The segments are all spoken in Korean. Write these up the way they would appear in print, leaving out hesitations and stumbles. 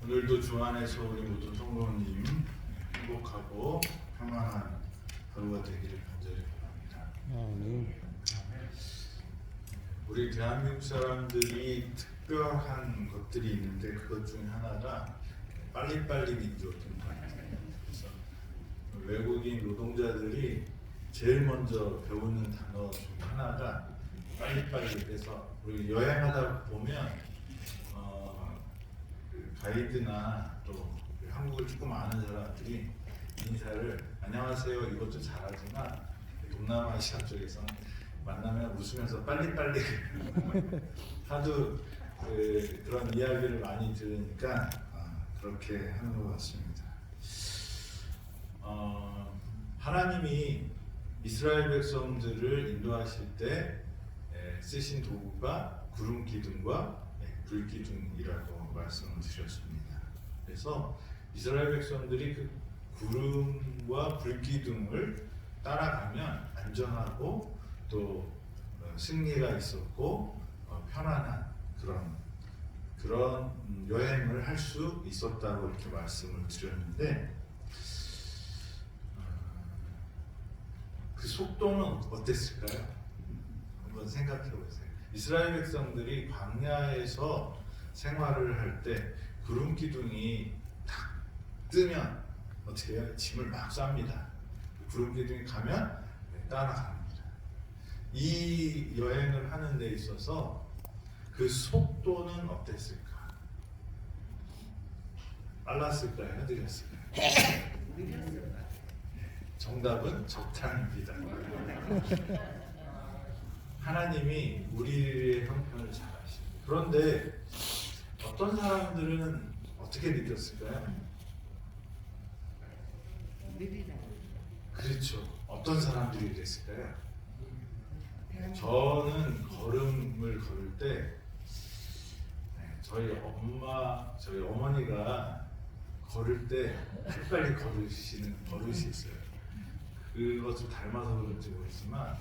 오늘도 주 안에서 우리 모두 성도님 행복하고 평안한 하루가 되기를 간절히 바랍니다. 우리 대한민국 사람들이 특별한 것들이 있는데 그것 중에 하나가 빨리빨리 민족인 것 같아요. 그래서 외국인 노동자들이 제일 먼저 배우는 단어 중 하나가 빨리빨리. 그래서 우리 여행하다 보면 가이드나 또 한국을 조금 아는 사람들이 인사를 안녕하세요 이것도 잘하지만 동남아시아 쪽에서는 만나면 웃으면서 빨리빨리 하도 그런 이야기를 많이 들으니까 그렇게 하는 것 같습니다. 하나님이 이스라엘 백성들을 인도하실 때 쓰신 도구가 구름 기둥과 불 기둥이라고 말씀을 드렸습니다. 그래서 이스라엘 백성들이 그 구름과 불 기둥을 따라가면 안전하고 또 승리가 있었고 편안한 그런 여행을 할 수 있었다고 이렇게 말씀을 드렸는데 그 속도는 어땠을까요? 한번 생각해 보세요. 이스라엘 백성들이 광야에서 생활을 할 때 구름 기둥이 탁 뜨면 어떻게 해요? 짐을 막 쌉니다. 구름 기둥이 가면 따라갑니다. 이 여행을 하는 데 있어서 그 속도는 어땠을까? 빨랐을까요? 느렸을까요? 정답은 적당입니다. 하나님이 우리의 형편을 잘 아십니다. 그런데 어떤 사람들은 어떻게 느꼈을까요? 그렇죠. 어떤 사람들이 그랬을까요? 저는 걸음을 걸을 때 저희 어머니가 걸을 때 빨리 걸으시는 버릇이 있어요. 그것을 닮아서 그런지 모르지만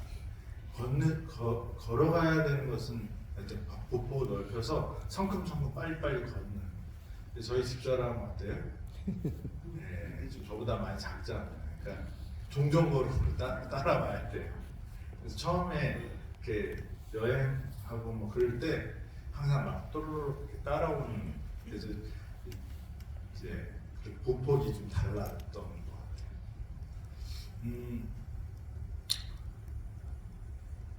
걸어가야 되는 것은 보폭 넓혀서 성큼성큼 빨리빨리 걷는. 저희 집사람 어때요? 네, 좀 저보다 많이 작잖아요. 그러니까 종종 걸음으로 따라와야 돼요. 그래서 처음에 이렇게 여행하고 뭐 그럴 때 항상 막 또르르 이렇게 따라오는. 그래서 이제 보폭이 좀 달랐던 것 같아요.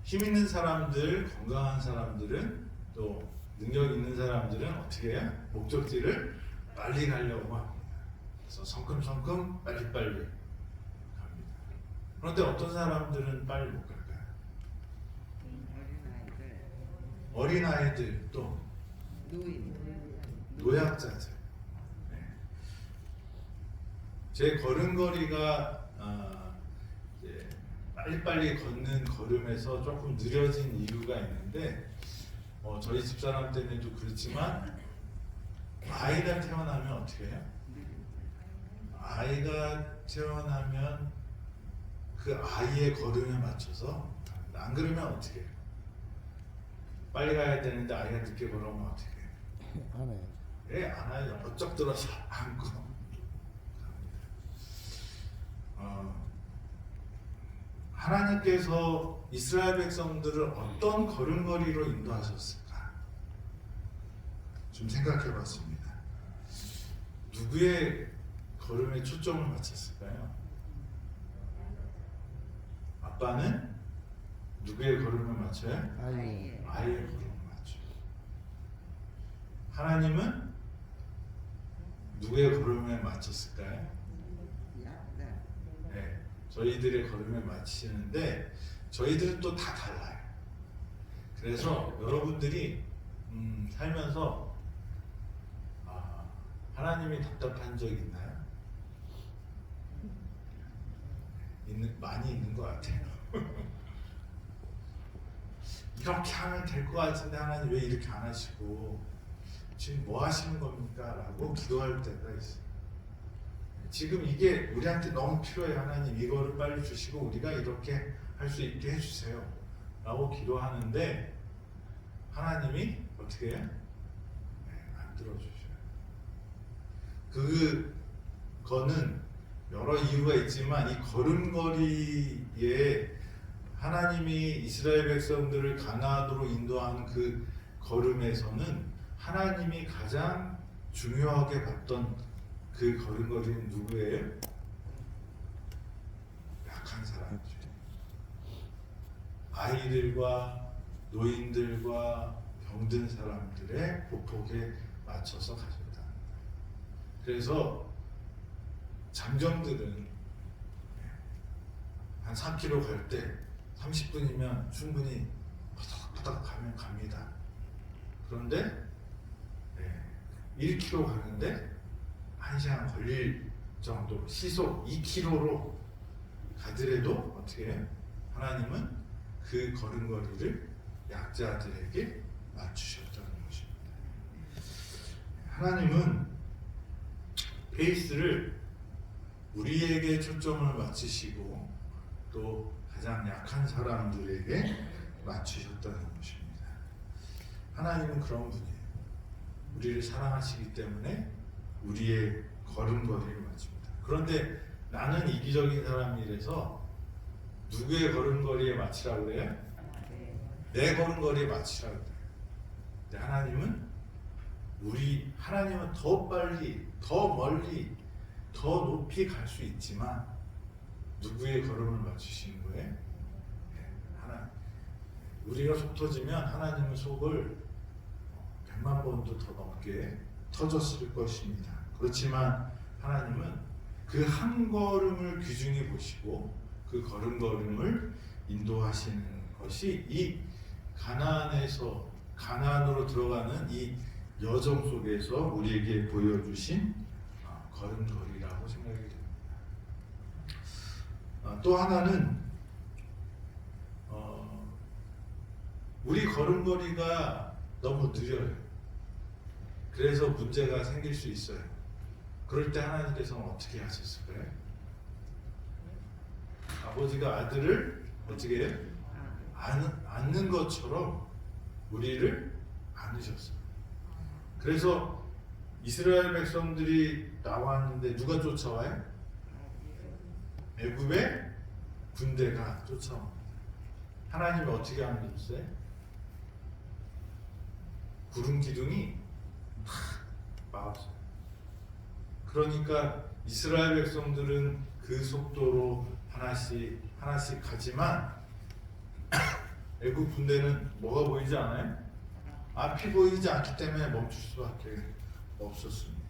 힘 있는 사람들, 건강한 사람들은 또 능력 있는 사람들은 어떻게 해요? 목적지를 빨리 가려고 합니다. 그래서 성큼성큼 빨리빨리 갑니다. 그런데 어떤 사람들은 빨리 못 갈까요? 어린아이들 또 노약자들. 제 걸음걸이가 빨리빨리 걷는 걸음에서 조금 느려진 이유가 있는데 저희 집사람 때문에도 그렇지만 아이가 태어나면 어떻게 해요? 아이가 태어나면 그 아이의 걸음에 맞춰서 안 그러면 어떻게 해요? 빨리 가야 되는데 아이가 늦게 걸어오면 어떻게 해요? 안 해요. 예, 안 해요. 번쩍 들어서 안고 갑니다. 하나님께서 이스라엘 백성들을 어떤 걸음걸이로 인도하셨을까? 좀 생각해 봤습니다. 누구의 걸음에 초점을 맞췄을까요? 아빠는 누구의 걸음을 맞춰요? 아이의 걸음을 맞춰요. 하나님은 누구의 걸음에 맞췄을까요? 네, 저희들의 걸음에 맞추시는데 저희들은 또 다 달라요. 그래서 여러분들이 살면서 하나님이 답답한 적 있나요? 많이 있는 것 같아요. 이렇게 하면 될 것 같은데 하나님 왜 이렇게 안 하시고 지금 뭐 하시는 겁니까? 라고 기도할 때가 있어요. 지금 이게 우리한테 너무 필요해요. 하나님 이거를 빨리 주시고 우리가 이렇게 할 수 있게 해주세요 라고 기도하는데 하나님이 어떻게 해요? 안 들어주셔요. 그거는 여러 이유가 있지만 이 걸음걸이에 하나님이 이스라엘 백성들을 가나안으로 인도한 그 걸음에서는 하나님이 가장 중요하게 봤던 그 걸음걸이는 누구예요? 약한 사람이죠. 아이들과 노인들과 병든 사람들의 보폭에 맞춰서 가졌다. 그래서 장정들은 한 3km 갈 때 30분이면 충분히 파닥파닥 가면 갑니다. 그런데 1km 가는데 1시간 걸릴 정도, 시속 2km로 가더라도 어떻게 해요? 하나님은 그 걸음걸이를 약자들에게 맞추셨다는 것입니다. 하나님은 페이스를 우리에게 초점을 맞추시고 또 가장 약한 사람들에게 맞추셨다는 것입니다. 하나님은 그런 분이에요. 우리를 사랑하시기 때문에 우리의 걸음걸이를 맞춥니다. 그런데 나는 이기적인 사람이라서 누구의 걸음걸이에 맞추라고 그래요? 내 걸음걸이에 맞추라고 그래요. 근데 하나님은 더 빨리, 더 멀리, 더 높이 갈 수 있지만 누구의 걸음을 맞추시는 거예요? 하나님. 우리가 속 터지면 하나님은 속을 100만 번도 더 넘게 터졌을 것입니다. 그렇지만 하나님은 그 한 걸음을 귀중히 보시고 그 걸음걸음을 인도하시는 것이 이 가나안으로 들어가는 이 여정 속에서 우리에게 보여주신 걸음걸이라고 생각이 됩니다. 또 하나는 우리 걸음걸이가 너무 느려요. 그래서 문제가 생길 수 있어요. 그럴 때 하나님께서는 어떻게 하셨을까요? 아버지가 아들을 어떻게 해요? 안는 것처럼 우리를 안으셨어요. 그래서 이스라엘 백성들이 나왔는데 누가 쫓아와요? 애굽의 군대가 쫓아옵니다. 하나님이 어떻게 안으셨어요? 구름 기둥이 탁 막았어요. 그러니까 이스라엘 백성들은 그 속도로 하나씩 가지만 애굽 군대는 뭐가 보이지 않아요? 앞이 보이지 않기 때문에 멈출 수밖에 없었습니다.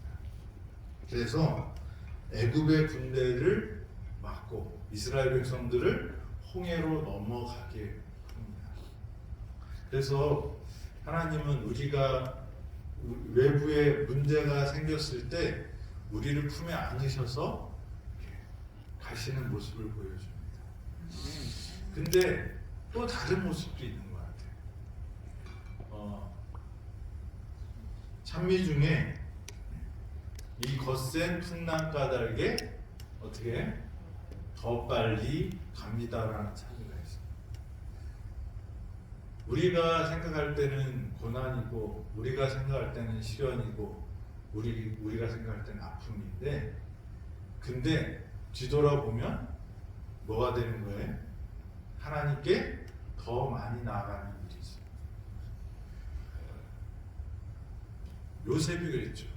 그래서 애굽의 군대를 막고 이스라엘 백성들을 홍해로 넘어가게 합니다. 그래서 하나님은 우리가 외부에 문제가 생겼을 때 우리를 품에 안으셔서 가시는 모습을 보여줍니다. 근데 또 다른 모습도 있는 것 같아요. 찬미 중에 이 거센 풍랑 까닭에 어떻게 더 빨리 갑니다라는 찬미가 있어요. 우리가 생각할 때는 고난이고 우리가 생각할 때는 시련이고 우리가 생각할 때는 아픔인데 근데 뒤돌아보면 뭐가 되는 거예요? 하나님께 더 많이 나아가는 일이 있어요. 요셉이 그랬죠.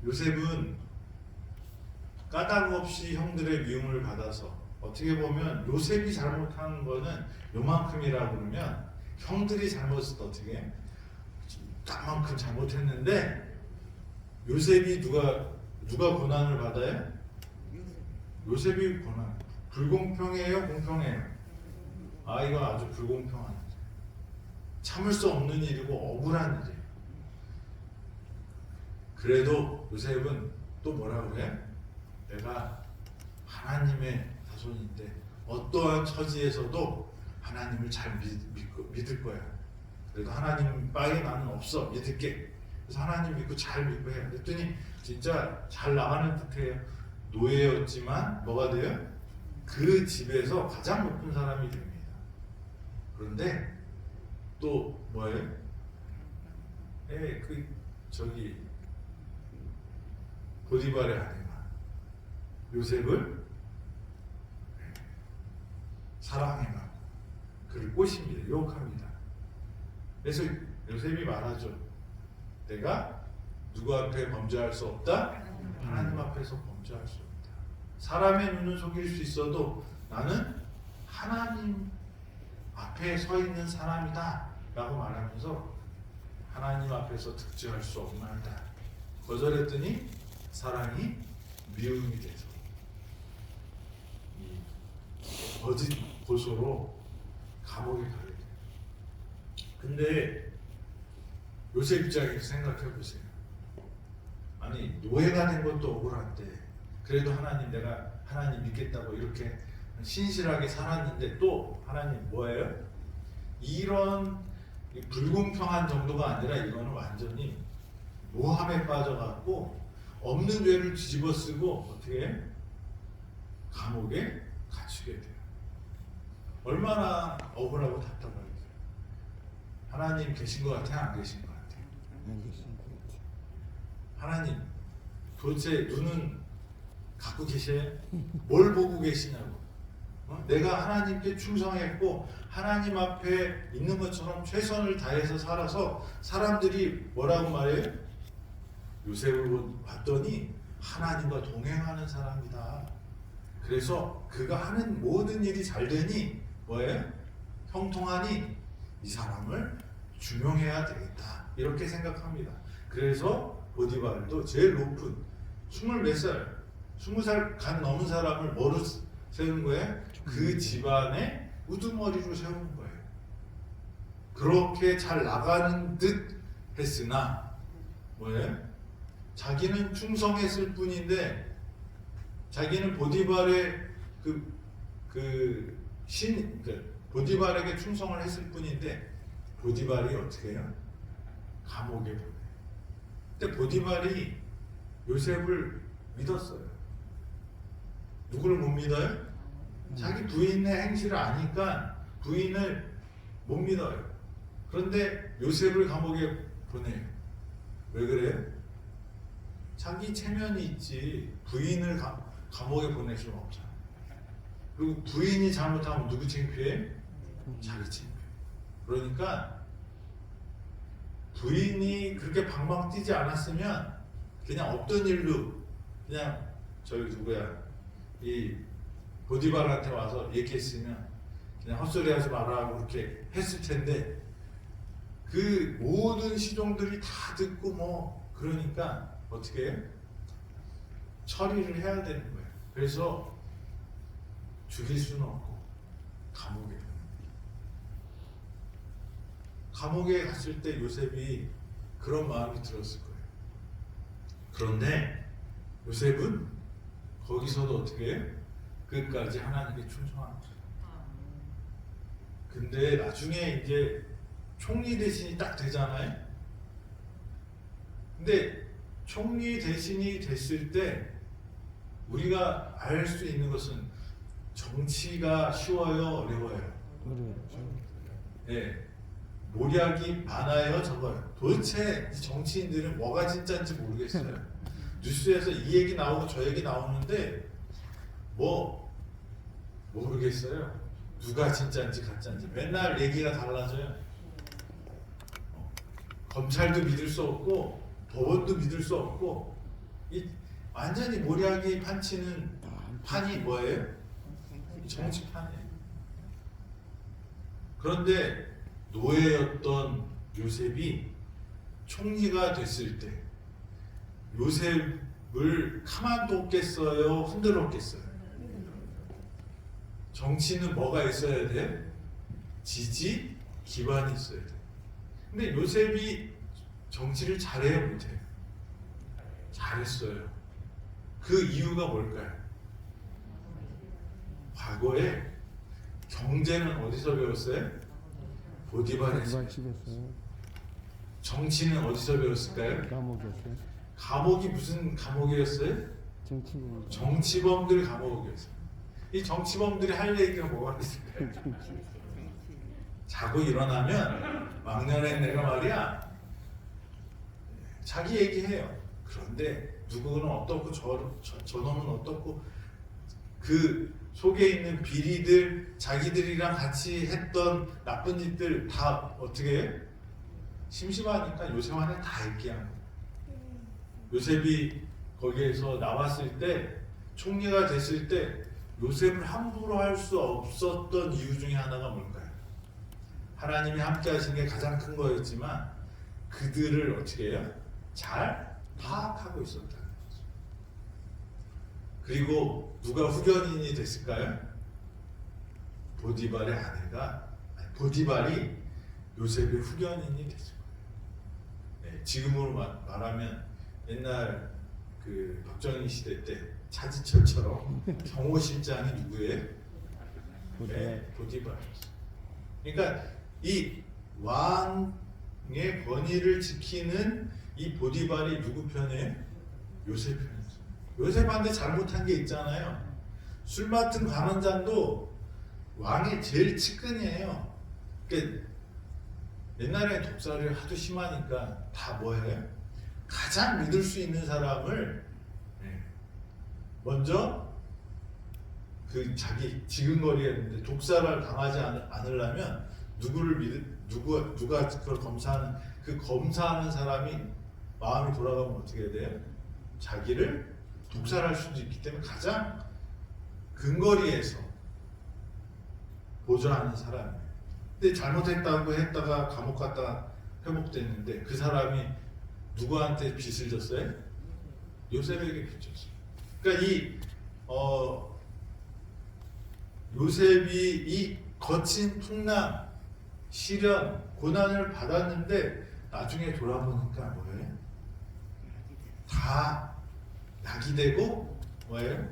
요셉은 까닭 없이 형들의 미움을 받아서 어떻게 보면 요셉이 잘못한 거는 요만큼이라고 그러면 형들이 잘못을 어떻게 딱만큼 잘못했는데 요셉이 누가 고난을 받아요? 요셉이 고난. 불공평해요? 공평해요? 이건 아주 불공평한 일. 참을 수 없는 일이고 억울한 일이에요. 그래도 요셉은 또 뭐라고 해요? 내가 하나님의 자손인데 어떠한 처지에서도 하나님을 잘 믿을 거야. 그래도 하나님 빠에 나는 없어. 믿을게. 그래서 하나님 믿고 잘 믿고 해요. 그랬더니 진짜 잘 나가는 듯해요. 노예였지만 뭐가 돼요? 그 집에서 가장 높은 사람이 됩니다. 그런데 또 뭐예요? 보디발의 아내가 요셉을 사랑해가고 그를 꼬십니다. 유혹합니다. 그래서 요셉이 말하죠. 내가 누구 앞에 범죄할 수 없다? 하나님 앞에서 범죄할 수 없다. 사람의 눈은 속일 수 있어도 나는 하나님 앞에 서 있는 사람이다 라고 말하면서 하나님 앞에서 득죄할 수 없나이다. 거절했더니 사랑이 미움이 돼서 이 거짓 고소로 감옥에 가게 돼요. 근데 요셉 입장에서 생각해 보세요. 아니 노예가 된 것도 억울한데 그래도 하나님 내가 하나님 믿겠다고 이렇게 신실하게 살았는데 또 하나님 뭐예요? 이런 불공평한 정도가 아니라 이거는 완전히 모함에 빠져갖고 없는 죄를 뒤집어 쓰고 어떻게 감옥에 갇히게 돼요. 얼마나 억울하고 답답하겠어요. 하나님 계신 것 같아요? 안 계신 것 같아요? 안 계신 것 같아요. 하나님 도대체 눈은 갖고 계셔요? 뭘 보고 계시냐고. 내가 하나님께 충성했고 하나님 앞에 있는 것처럼 최선을 다해서 살아서 사람들이 뭐라고 말해요? 요셉을 봤더니 하나님과 동행하는 사람이다. 그래서 그가 하는 모든 일이 잘 되니 뭐예요? 형통하니 이 사람을 중용해야 되겠다. 이렇게 생각합니다. 그래서 보디발도 제일 높은 20몇 살, 20살 간 넘은 사람을 뭐로 세운 거예요? 그 집안의 우두머리로 세우는 거예요. 그렇게 잘 나가는 듯 했으나 뭐예요? 자기는 충성했을 뿐인데 자기는 보디발의 보디발에게 충성을 했을 뿐인데 보디발이 어떻게 해요? 감옥에 보내요. 근데 보디발이 요셉을 믿었어요. 누구를 못 믿어요? 자기 부인의 행실을 아니까 부인을 못 믿어요. 그런데 요셉을 감옥에 보내요. 왜 그래요? 자기 체면이 있지 부인을 감옥에 보낼 수는 없잖아. 그리고 부인이 잘못하면 누구 창피해? 자기 창피해. 그러니까 부인이 그렇게 방방 뛰지 않았으면 그냥 없던 일로 그냥 저기 누구야 이 보디발한테 와서 얘기했으면 그냥 헛소리하지 마라 그렇게 했을 텐데 그 모든 시종들이 다 듣고 뭐 그러니까 어떻게 해요? 처리를 해야 되는 거예요. 그래서 죽일 수는 없고 감옥에 보냅니다. 감옥에 갔을 때 요셉이 그런 마음이 들었을 거예요. 그런데 요셉은 거기서도 어떻게 해요? 끝까지 하나님께 충성하는 거예요. 근데 나중에 이제 총리 대신이 딱 되잖아요. 근데 총리 대신이 됐을 때 우리가 알 수 있는 것은 정치가 쉬워요, 어려워요? 예, 모략이 많아요, 적어요? 도대체 이 정치인들은 뭐가 진짜인지 모르겠어요. 뉴스에서 이 얘기 나오고 저 얘기 나오는데 뭐 모르겠어요. 누가 진짜인지 가짜인지 맨날 얘기가 달라져요. 검찰도 믿을 수 없고 법원도 믿을 수 없고 이 완전히 모략이 판치는 판이 뭐예요? 정치판이에요. 그런데 노예였던 요셉이 총리가 됐을 때 요셉을 가만뒀겠어요? 흔들었겠어요? 정치는 뭐가 있어야 돼? 지지, 기반이 있어야 돼. 근데 요셉이 정치를 잘해요, 못해요? 잘했어요. 그 이유가 뭘까요? 과거에 경제는 어디서 배웠어요? 보디발에서. 정치는 어디서 배웠을까요? 감옥에서. 감옥이 무슨 감옥이었어요? 정치범. 정치범들 감옥이었어요. 이 정치범들이 할 얘기가 뭐가 있을까요? 자고 일어나면 막년에 내가 말이야 자기 얘기해요. 그런데 누구는 어떻고 저놈은 어떻고 그 속에 있는 비리들 자기들이랑 같이 했던 나쁜 짓들 다 어떻게 해? 심심하니까 요셉한테 다 얘기한 거예요. 요셉이 거기에서 나왔을 때 총리가 됐을 때 요셉을 함부로 할 수 없었던 이유 중에 하나가 뭘까요? 하나님이 함께 하신 게 가장 큰 거였지만 그들을 어떻게 해요? 잘 파악하고 있었다는 거죠. 그리고 누가 후견인이 됐을까요? 보디발의 아내가 보디발이 요셉의 후견인이 됐을 거예요. 네, 지금으로 말하면 옛날 그 박정희 시대 때 차지철처럼 경호실장이 누구예요? 네, 보디발이었어요. 그러니까 이 왕의 권위를 지키는 이 보디발이 누구 편이에요? 요셉 편이었어요. 요셉한테 잘못한 게 있잖아요. 술 맡은 관원장도 왕의 제일 측근이에요. 그러니까 옛날에 독살이 하도 심하니까 다 뭐예요? 가장 믿을 수 있는 사람을 먼저 그 자기 지근거리에 있는데 독살을 당하지 않으려면 누가 그걸 검사하는 그 검사하는 사람이 마음이 돌아가면 어떻게 해야 돼요? 자기를 독살할 수도 있기 때문에 가장 근거리에서 보좌하는 사람이에요. 근데 잘못했다고 했다가 감옥 갔다가 회복됐는데 그 사람이 누구한테 빚을 졌어요? 요셉에게 빚 졌어요. 그러니까 요셉이 이 거친 풍랑, 시련, 고난을 받았는데 나중에 돌아보니까 뭐예요? 다 약이 되고 뭐예요?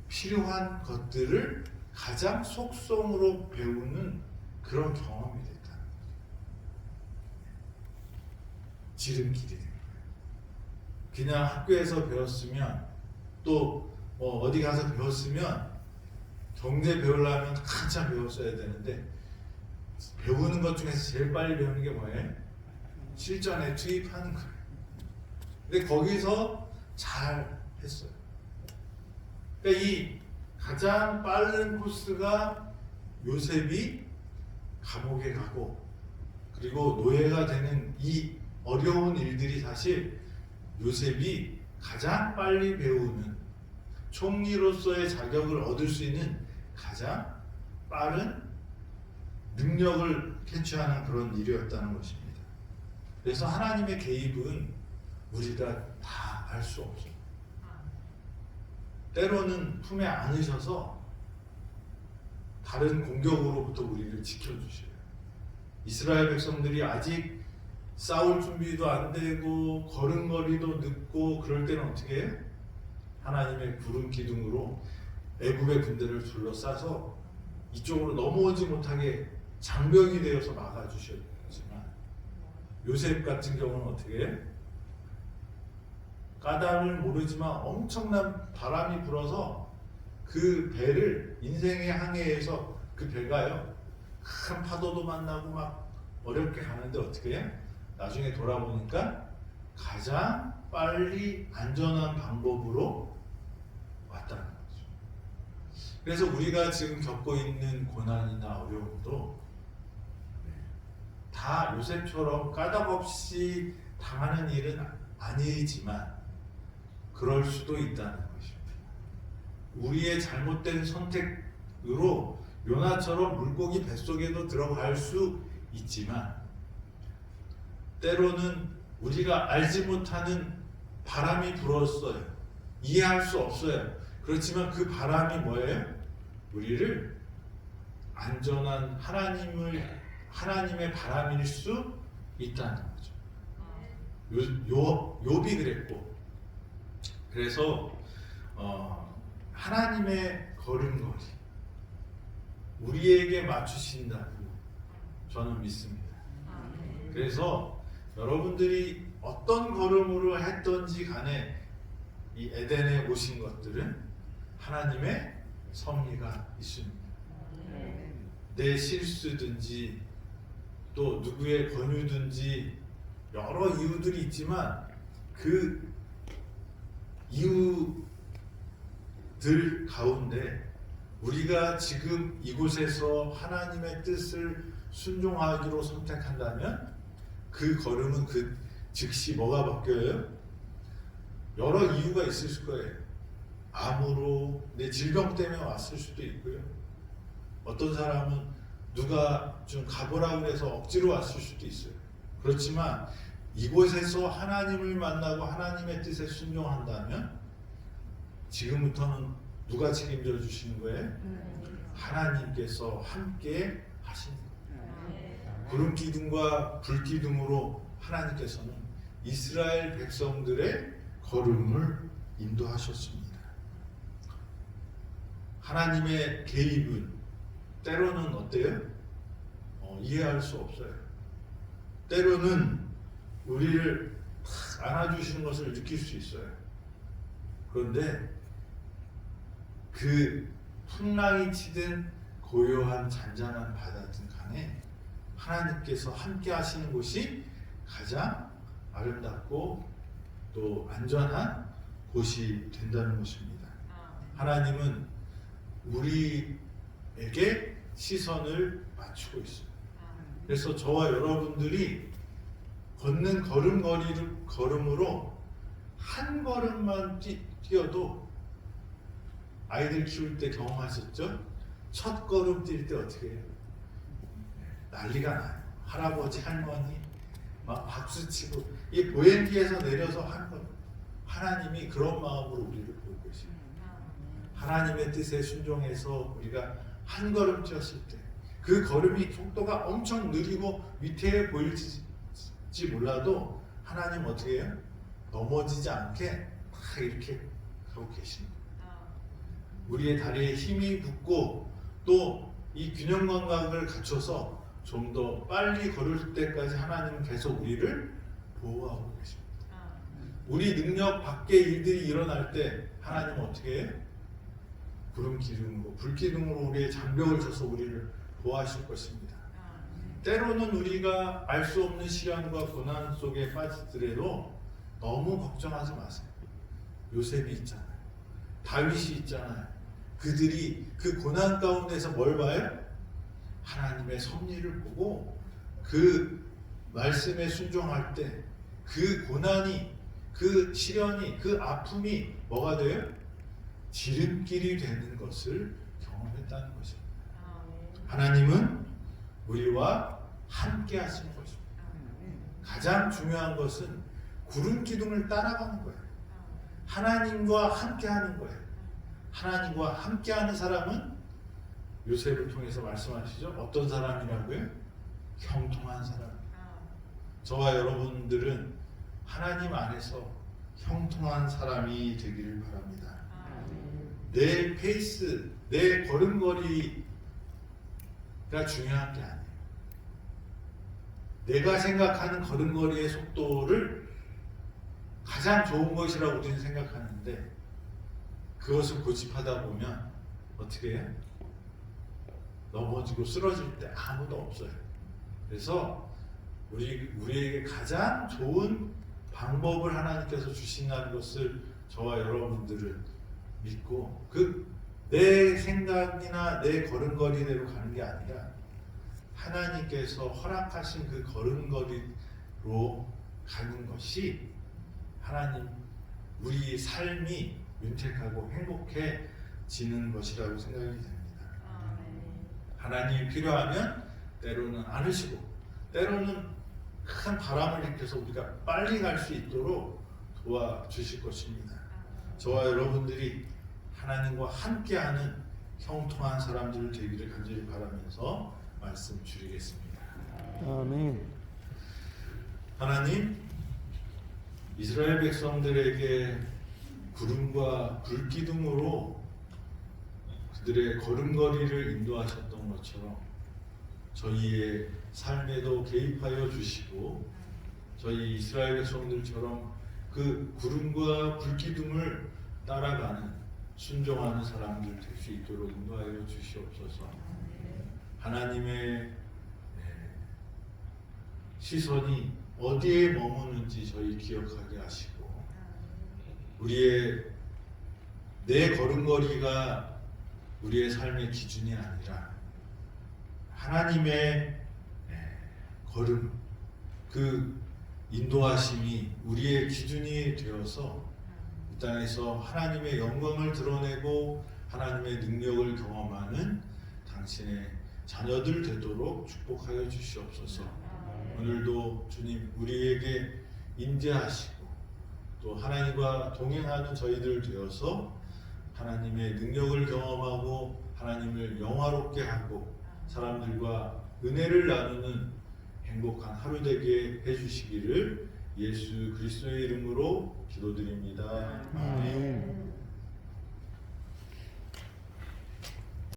필요한 것들을 가장 속성으로 배우는 그런 경험이 됐다는 거죠. 지름길이 된 거예요. 그냥 학교에서 배웠으면 또 뭐 어디 가서 배웠으면 경제 배우려면 한참 배웠어야 되는데 배우는 것 중에서 제일 빨리 배우는 게 뭐예요? 실전에 투입하는 거예요. 근데 거기서 잘 했어요. 그러니까 이 가장 빠른 코스가 요셉이 감옥에 가고 그리고 노예가 되는 이 어려운 일들이 사실 요셉이 가장 빨리 배우는 총리로서의 자격을 얻을 수 있는 가장 빠른 능력을 캐치하는 그런 일이었다는 것입니다. 그래서 하나님의 개입은 우리가 다 알 수 없어요. 때로는 품에 안으셔서 다른 공격으로부터 우리를 지켜주셔요. 이스라엘 백성들이 아직 싸울 준비도 안 되고 걸음걸이도 늦고 그럴 때는 어떻게 해요? 하나님의 구름 기둥으로 애굽의 군대를 둘러싸서 이쪽으로 넘어오지 못하게 장벽이 되어서 막아주셨지만 요셉 같은 경우는 어떻게 해요? 까닭을 모르지만 엄청난 바람이 불어서 그 배를 인생의 항해에서 그 배가요 큰 파도도 만나고 막 어렵게 가는데 어떻게 해요? 나중에 돌아보니까 가장 빨리 안전한 방법으로 왔다는 거죠. 그래서 우리가 지금 겪고 있는 고난이나 어려움도 다 요셉처럼 까닭 없이 당하는 일은 아니지만 그럴 수도 있다는 것입니다. 우리의 잘못된 선택으로 요나처럼 물고기 뱃속에도 들어갈 수 있지만 때로는 우리가 알지 못하는 바람이 불었어요. 이해할 수 없어요. 그렇지만 그 바람이 뭐예요? 우리를 안전한 하나님의 바람일 수 있다는 거죠. 욥이 그랬고 그래서 하나님의 걸음걸이 우리에게 맞추신다고 저는 믿습니다. 그래서 여러분들이 어떤 걸음으로 했던지 간에 이 에덴에 오신 것들은 하나님의 섭리가 있습니다. 내 실수든지 또 누구의 권유든지 여러 이유들이 있지만 그 이유들 가운데 우리가 지금 이곳에서 하나님의 뜻을 순종하기로 선택한다면 그 걸음은 그 즉시 뭐가 바뀌어요? 여러 이유가 있을 거예요. 암으로, 내 질병 때문에 왔을 수도 있고요. 어떤 사람은 누가 좀 가보라고 해서 억지로 왔을 수도 있어요. 그렇지만 이곳에서 하나님을 만나고 하나님의 뜻에 순종한다면 지금부터는 누가 책임져 주시는 거예요? 하나님께서 함께 하시는 거예요. 구름 기둥과 불 기둥으로 하나님께서는 이스라엘 백성들의 걸음을 인도하셨습니다. 하나님의 개입은 때로는 어때요? 이해할 수 없어요. 때로는 우리를 탁 안아주시는 것을 느낄 수 있어요. 그런데 그 풍랑이 치든 고요한 잔잔한 바다든 간에 하나님께서 함께 하시는 곳이 가장 아름답고 또 안전한 곳이 된다는 것입니다. 하나님은 우리에게 시선을 맞추고 있어요. 그래서 저와 여러분들이 걷는 걸음으로 한 걸음만 뛰어도 아이들 키울 때 경험하셨죠? 첫 걸음 뛸 때 어떻게 해요? 난리가 나요. 할아버지 할머니 막 박수치고 이 보행기에서 내려서 한 걸. 하나님이 그런 마음으로 우리를 보고 계십니다. 하나님의 뜻에 순종해서 우리가 한 걸음 뛰었을 때 그 걸음이 속도가 엄청 느리고 위태해 보일지 몰라도 하나님 어떻게 해요? 넘어지지 않게 다 이렇게 가고 계십니다. 우리의 다리에 힘이 붙고 또 이 균형 감각을 갖춰서 좀 더 빨리 걸을 때까지 하나님은 계속 우리를 보호하고 계십니다. 우리 능력 밖의 일들이 일어날 때 하나님은 어떻게 해요? 구름 기둥으로, 불 기둥으로 우리의 장벽을 쳐서 우리를 보호하실 것입니다. 때로는 우리가 알 수 없는 시련과 고난 속에 빠지더라도 너무 걱정하지 마세요. 요셉이 있잖아요. 다윗이 있잖아요. 그들이 그 고난 가운데서 뭘 봐요? 하나님의 섭리를 보고 그 말씀에 순종할 때 그 고난이, 그 시련이, 그 아픔이 뭐가 돼요? 지름길이 되는 것을 경험했다는 것입니다. 하나님은 우리와 함께 하시는 것입니다. 가장 중요한 것은 구름 기둥을 따라가는 거예요. 하나님과 함께 하는 거예요. 하나님과 함께 하는 사람은 요셉을 통해서 말씀하시죠. 어떤 사람이라고요? 형통한 사람. 저와 여러분들은 하나님 안에서 형통한 사람이 되기를 바랍니다. 내 페이스, 내 걸음걸이가 중요한 게 아니에요. 내가 생각하는 걸음걸이의 속도를 가장 좋은 것이라고 우리는 생각하는데 그것을 고집하다 보면 어떻게 해요? 넘어지고 쓰러질 때 아무도 없어요. 그래서 우리에게 가장 좋은 방법을 하나님께서 주신다는 것을 저와 여러분들은 믿고 내 생각이나 내 걸음걸이대로 가는 게 아니라 하나님께서 허락하신 그 걸음걸이로 가는 것이 하나님 우리 삶이 윤택하고 행복해지는 것이라고 생각이 됩니다. 하나님이 필요하면 때로는 안으시고 때로는 큰 바람을 일으켜서 우리가 빨리 갈 수 있도록 도와주실 것입니다. 저와 여러분들이 하나님과 함께하는 형통한 사람들 되기를 간절히 바라면서 말씀 드리겠습니다. 아멘. 하나님, 이스라엘 백성들에게 구름과 불기둥으로 그들의 걸음걸이를 인도하셨던 것처럼 저희의 삶에도 개입하여 주시고 저희 이스라엘 백성들처럼 그 구름과 불기둥을 따라가는 순종하는 사람들 될 수 있도록 인도하여 주시옵소서. 하나님의 시선이 어디에 머무는지 저희 기억하게 하시고 우리의 내 걸음걸이가 우리의 삶의 기준이 아니라 하나님의 걸음, 그 인도하심이 우리의 기준이 되어서 이 땅에서 하나님의 영광을 드러내고 하나님의 능력을 경험하는 당신의 자녀들 되도록 축복하여 주시옵소서. 오늘도 주님 우리에게 인재하시고 또 하나님과 동행하는 저희들 되어서 하나님의 능력을 경험하고 하나님을 영화롭게 하고 사람들과 은혜를 나누는 행복한 하루 되게 해주시기를 예수 그리스도의 이름으로 기도드립니다. 아멘.